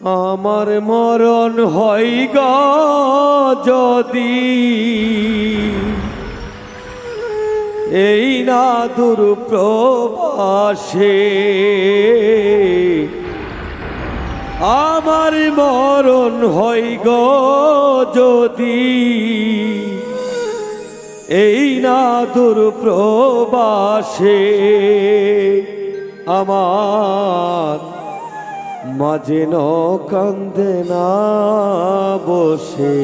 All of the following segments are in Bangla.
আমার মরণ হয় গো যদি এই না দূর প্রবাসে, আমার মরণ হয় গো যদি এই না দূর প্রবাসে, আমার মাঝে ন কান্দে না বসে,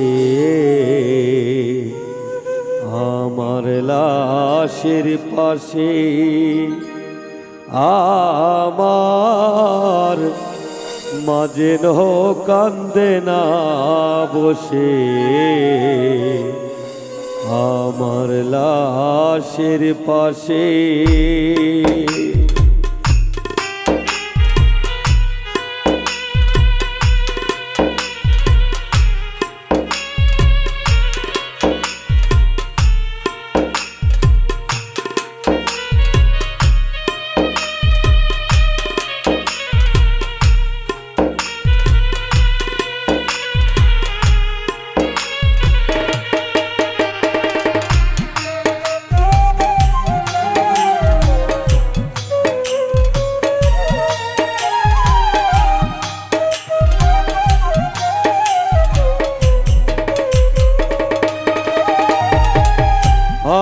আমার লাশের পাশে আমার মাঝে ন কান্দে না বসে, আমার লাশের পাশে।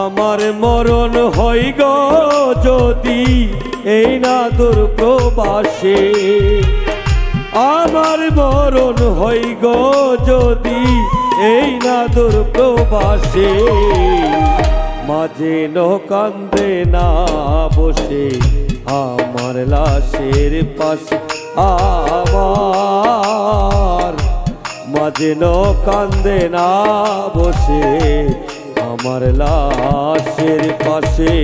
আমার মরণ হয় গো যদি এই না দূর প্রবাসে, আমার মরণ হয় গো যদি এই না দূর প্রবাসে, মাঝে ন কান্দে না বসে, আমার লাশের পাশে আমার মাঝে ন কান্দে না বসে, আমার লাশের পাশে।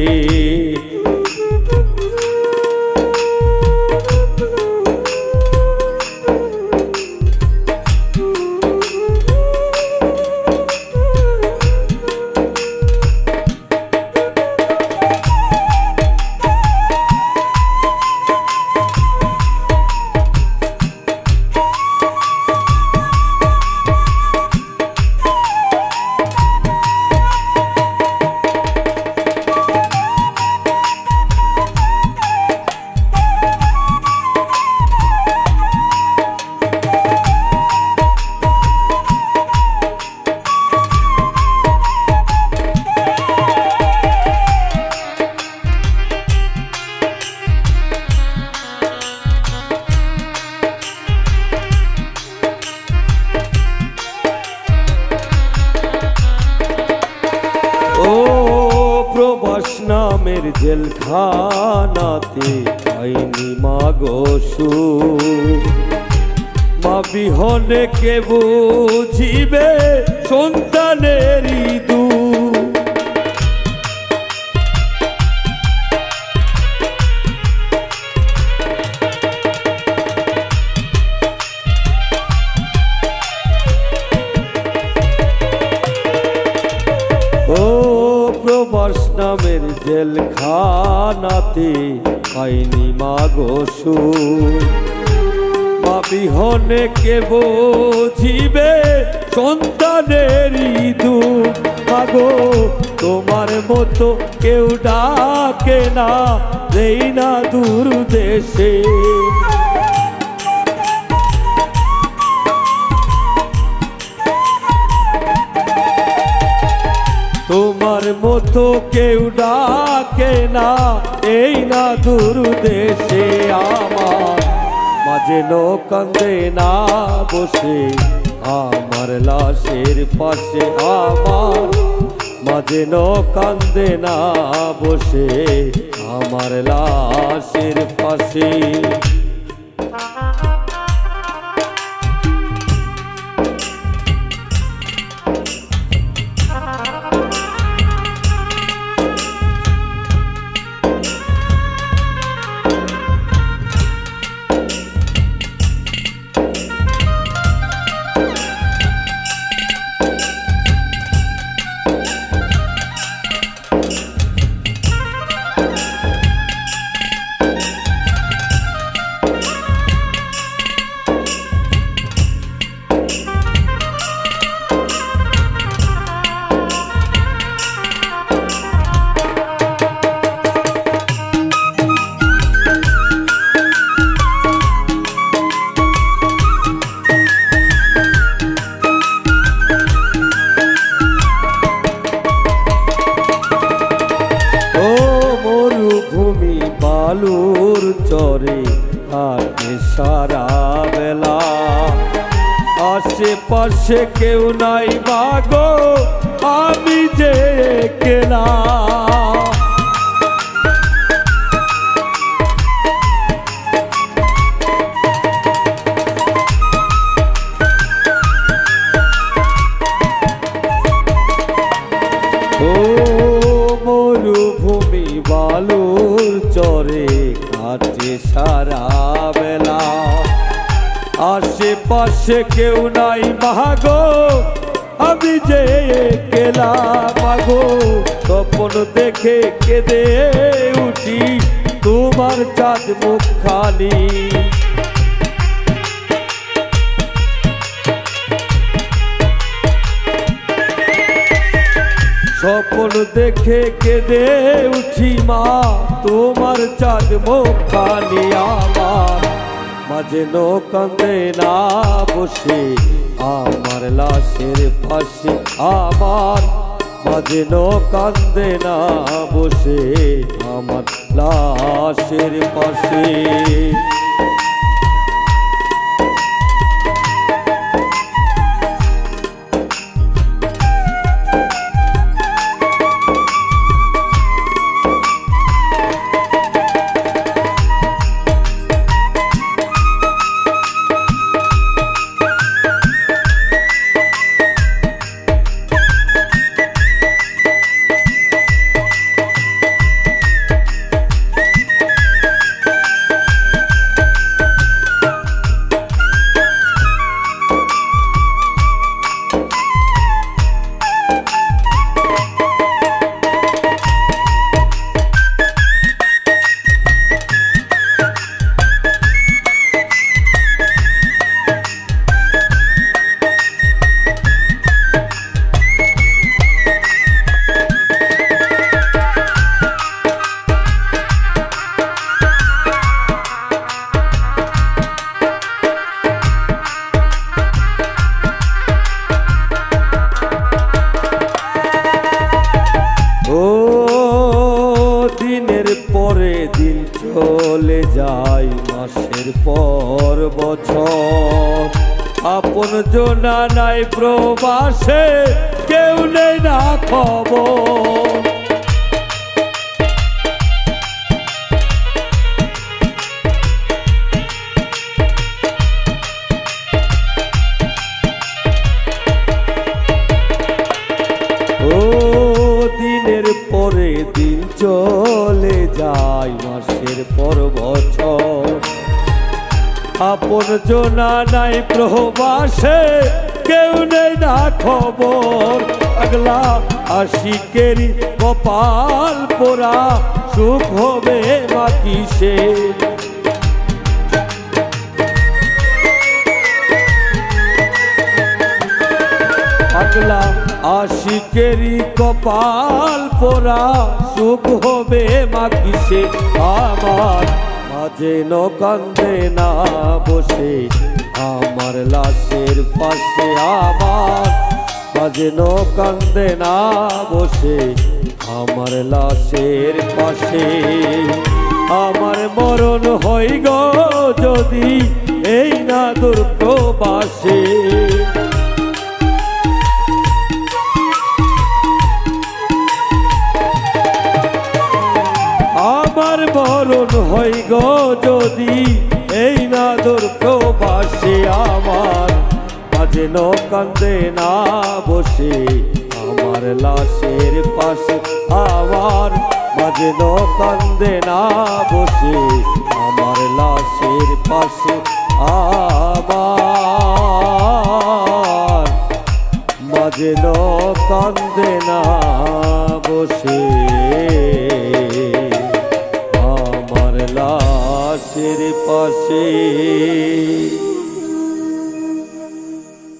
নামের জেলখানাতে পাইনি মাগো সুখ, মা বিহনে কে বুঝিবে সন্তানেরই দুঃখ। প্রবাস নামের জেলখানাতে পাইনি মাগো সুখ, মা বিহনে কে বুঝিবে সন্তানেরই দুঃখ। মাগো তোমার মতো কেউ ডাকে না এই না দূর দেশে, তোমার মতো কেউ ডাকে না এই না দূর দেশে, আমার মাঝে ন কান্দে না বসে, আমার লাশের পাশে আমার মাঝে ন কান্দে না বসে, আমার লাশের পাশে। বেলা, আশেপাশে কেউ নাই মাগো আমি যে একলা। ও মরুভূমি বালুর চরে কাটে সারা বেলা, আশেপাশে কেউ নাই মাগো আমি যে একলা। মাগো স্বপ্ন দেখে কেঁদে উঠি তোমার চাঁদ মুখ খালি, স্বপ্ন দেখে কেঁদে উঠি মা তোমার চাঁদ মুখ খালি। আমার মাঝে নো কান্দে না বসে আমার লাশের পাশে, আমার মাঝে নো কান্দে না বসে আমার লাশের পাশে। দিন চলে যায় মাসের পর বছর, আপন জনা নাই প্রবাসে কেউ নেই না খবর। ও দিনের পরে দিন চলে যায় মাসের পর বছর, আপন জনা নাই প্রবাসে কেউ নেই না খবর। আগলা আশিকেরি কপাল পোড়া সুখ হবে বা কিসে, আগলা আশিকেরি কপাল পোড়া সুখ হবে মা কিসে। আমার মাঝে নো কান্দে না বসে আমার লাশের পাশে, আমার মাঝে নো কান্দে না বসে আমার লাশের পাশে। আমার মরণ হই গো যদি এই না দুর্গবাসে, আমার মরণ হই গো যদি এই না দুর্গবাসে। আমার মাঝে নো কান্দে না বসে আমার লাশের পাশে, আমার মাঝে নো কান্দে না বসে আমার লাশের পাশে। আমার মাঝে নো কান্দে না বসে আমার লাশের পাশে।